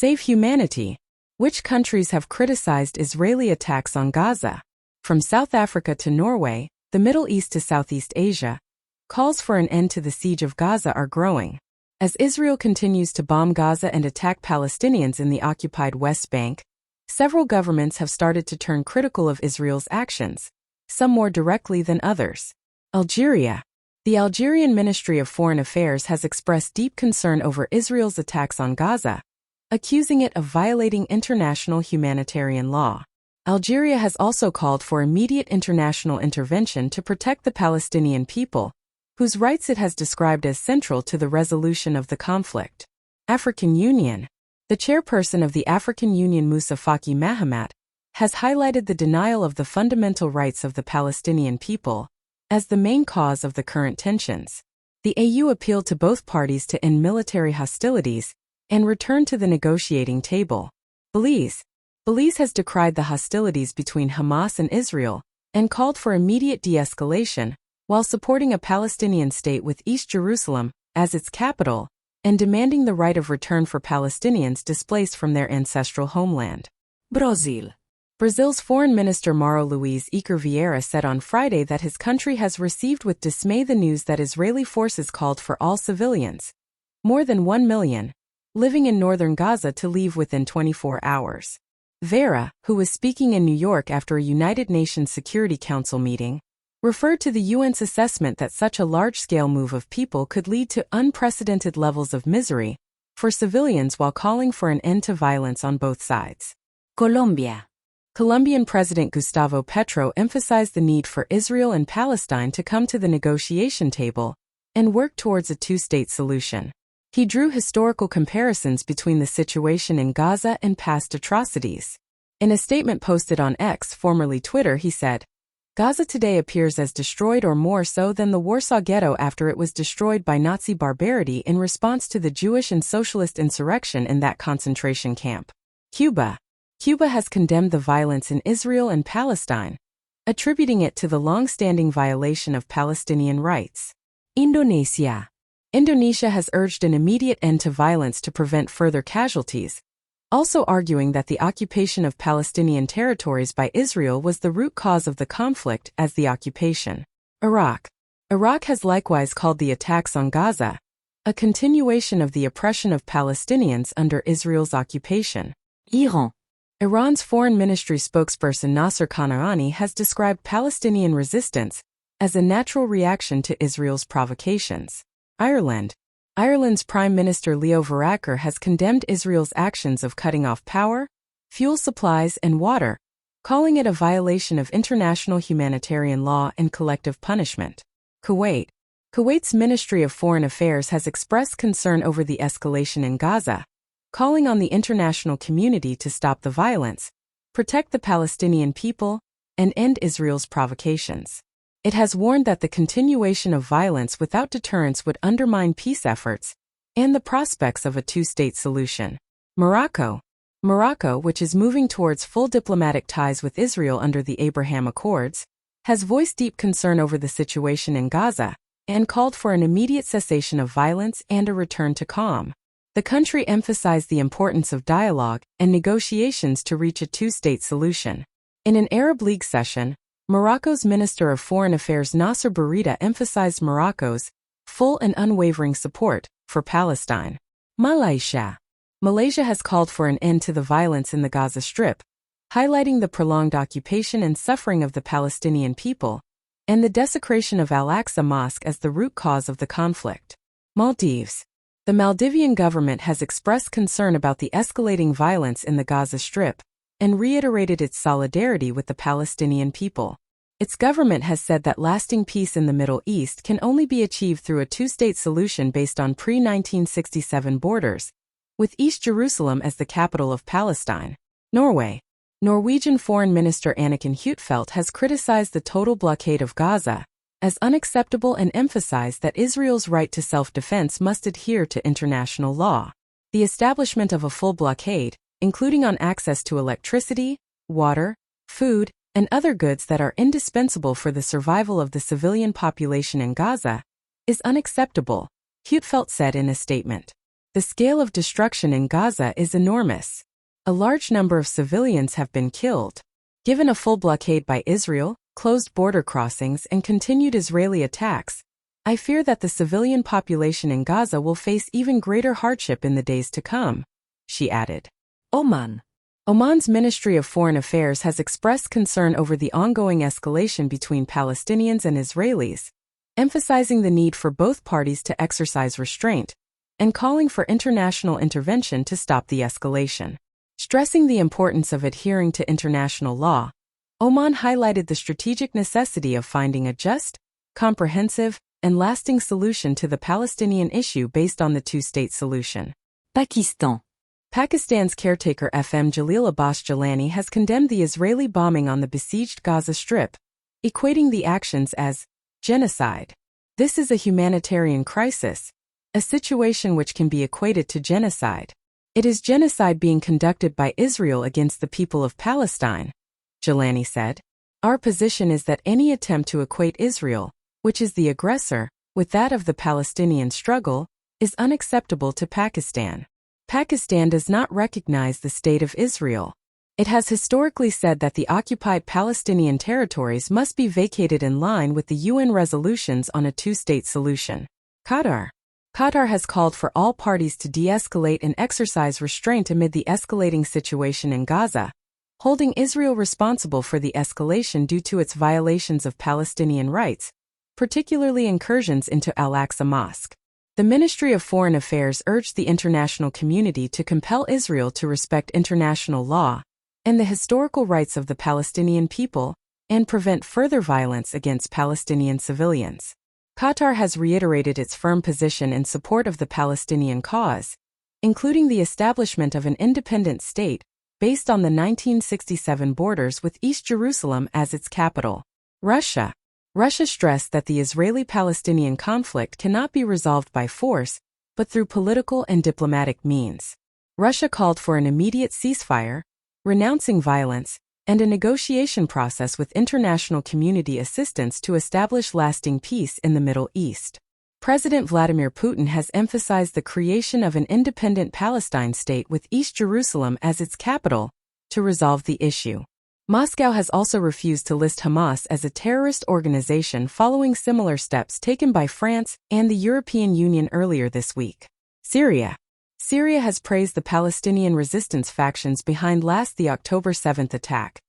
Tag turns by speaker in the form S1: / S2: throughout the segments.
S1: Save Humanity. Which countries have criticized Israeli attacks on Gaza? From South Africa to Norway, the Middle East to Southeast Asia, calls for an end to the siege of Gaza are growing. As Israel continues to bomb Gaza and attack Palestinians in the occupied West Bank, several governments have started to turn critical of Israel's actions, some more directly than others. Algeria. The Algerian Ministry of Foreign Affairs has expressed deep concern over Israel's attacks on Gaza, accusing it of violating international humanitarian law. Algeria has also called for immediate international intervention to protect the Palestinian people, whose rights it has described as central to the resolution of the conflict. African Union. The chairperson of the African Union, Moussa Faki Mahamat, has highlighted the denial of the fundamental rights of the Palestinian people as the main cause of the current tensions. The AU appealed to both parties to end military hostilities and return to the negotiating table. Belize has decried the hostilities between Hamas and Israel and called for immediate de-escalation, while supporting a Palestinian state with East Jerusalem as its capital and demanding the right of return for Palestinians displaced from their ancestral homeland. Brazil's Foreign Minister Mauro Luiz Iker Vieira said on Friday that his country has received with dismay the news that Israeli forces called for all civilians, more than 1 million, living in northern Gaza to leave within 24 hours. Vieira, who was speaking in New York after a United Nations Security Council meeting, referred to the UN's assessment that such a large-scale move of people could lead to unprecedented levels of misery for civilians while calling for an end to violence on both sides. Colombian President Gustavo Petro emphasized the need for Israel and Palestine to come to the negotiation table and work towards a two-state solution. He drew historical comparisons between the situation in Gaza and past atrocities. In a statement posted on X, formerly Twitter, he said, "Gaza today appears as destroyed or more so than the Warsaw Ghetto after it was destroyed by Nazi barbarity in response to the Jewish and socialist insurrection in that concentration camp." Cuba has condemned the violence in Israel and Palestine, attributing it to the long-standing violation of Palestinian rights. Indonesia has urged an immediate end to violence to prevent further casualties, also arguing that the occupation of Palestinian territories by Israel was the root cause of the conflict as the occupation. Iraq has likewise called the attacks on Gaza a continuation of the oppression of Palestinians under Israel's occupation. Iran's Foreign Ministry spokesperson Nasser Kanani has described Palestinian resistance as a natural reaction to Israel's provocations. Ireland's Prime Minister Leo Varadkar has condemned Israel's actions of cutting off power, fuel supplies, and water, calling it a violation of international humanitarian law and collective punishment. Kuwait's Ministry of Foreign Affairs has expressed concern over the escalation in Gaza, calling on the international community to stop the violence, protect the Palestinian people, and end Israel's provocations. It has warned that the continuation of violence without deterrence would undermine peace efforts and the prospects of a two-state solution. Morocco, which is moving towards full diplomatic ties with Israel under the Abraham Accords, has voiced deep concern over the situation in Gaza and called for an immediate cessation of violence and a return to calm. The country emphasized the importance of dialogue and negotiations to reach a two-state solution. In an Arab League session, Morocco's Minister of Foreign Affairs Nasser Bourita emphasized Morocco's full and unwavering support for Palestine. Malaysia has called for an end to the violence in the Gaza Strip, highlighting the prolonged occupation and suffering of the Palestinian people and the desecration of Al-Aqsa Mosque as the root cause of the conflict. Maldives. The Maldivian government has expressed concern about the escalating violence in the Gaza Strip and reiterated its solidarity with the Palestinian people. Its government has said that lasting peace in the Middle East can only be achieved through a two-state solution based on pre-1967 borders, with East Jerusalem as the capital of Palestine. Norwegian Foreign Minister Anniken Huitfeldt has criticized the total blockade of Gaza as unacceptable and emphasized that Israel's right to self-defense must adhere to international law. The establishment of a full blockade, including on access to electricity, water, food, and other goods that are indispensable for the survival of the civilian population in Gaza, is unacceptable, Huitfeldt said in a statement. The scale of destruction in Gaza is enormous. A large number of civilians have been killed. Given a full blockade by Israel, closed border crossings, and continued Israeli attacks, I fear that the civilian population in Gaza will face even greater hardship in the days to come, she added. Oman's Ministry of Foreign Affairs has expressed concern over the ongoing escalation between Palestinians and Israelis, emphasizing the need for both parties to exercise restraint and calling for international intervention to stop the escalation. Stressing the importance of adhering to international law, Oman highlighted the strategic necessity of finding a just, comprehensive, and lasting solution to the Palestinian issue based on the two-state solution. Pakistan's caretaker FM Jalil Abbas Jalani has condemned the Israeli bombing on the besieged Gaza Strip, equating the actions as genocide. This is a humanitarian crisis, a situation which can be equated to genocide. It is genocide being conducted by Israel against the people of Palestine, Jalani said. Our position is that any attempt to equate Israel, which is the aggressor, with that of the Palestinian struggle, is unacceptable to Pakistan. Pakistan does not recognize the State of Israel. It has historically said that the occupied Palestinian territories must be vacated in line with the UN resolutions on a two-state solution. Qatar has called for all parties to de-escalate and exercise restraint amid the escalating situation in Gaza, holding Israel responsible for the escalation due to its violations of Palestinian rights, particularly incursions into Al-Aqsa Mosque. The Ministry of Foreign Affairs urged the international community to compel Israel to respect international law and the historical rights of the Palestinian people and prevent further violence against Palestinian civilians. Qatar has reiterated its firm position in support of the Palestinian cause, including the establishment of an independent state based on the 1967 borders with East Jerusalem as its capital. Russia stressed that the Israeli-Palestinian conflict cannot be resolved by force, but through political and diplomatic means. Russia called for an immediate ceasefire, renouncing violence, and a negotiation process with international community assistance to establish lasting peace in the Middle East. President Vladimir Putin has emphasized the creation of an independent Palestine state with East Jerusalem as its capital to resolve the issue. Moscow has also refused to list Hamas as a terrorist organization following similar steps taken by France and the European Union earlier this week. Syria has praised the Palestinian resistance factions behind the October 7th attack,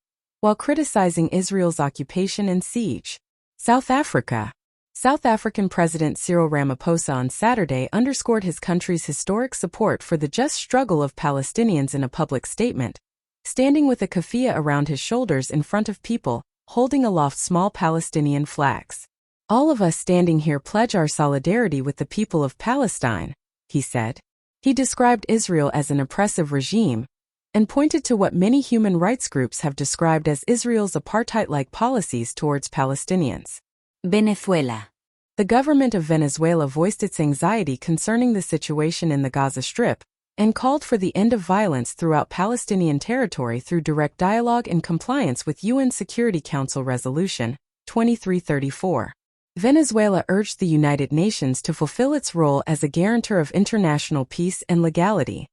S1: while criticizing Israel's occupation and siege. South African President Cyril Ramaphosa on Saturday underscored his country's historic support for the just struggle of Palestinians in a public statement, standing with a keffiyeh around his shoulders in front of people, holding aloft small Palestinian flags. All of us standing here pledge our solidarity with the people of Palestine, he said. He described Israel as an oppressive regime and pointed to what many human rights groups have described as Israel's apartheid-like policies towards Palestinians.
S2: Venezuela.
S1: The government of Venezuela voiced its anxiety concerning the situation in the Gaza Strip and called for the end of violence throughout Palestinian territory through direct dialogue and compliance with UN Security Council Resolution 2334. Venezuela urged the United Nations to fulfill its role as a guarantor of international peace and legality.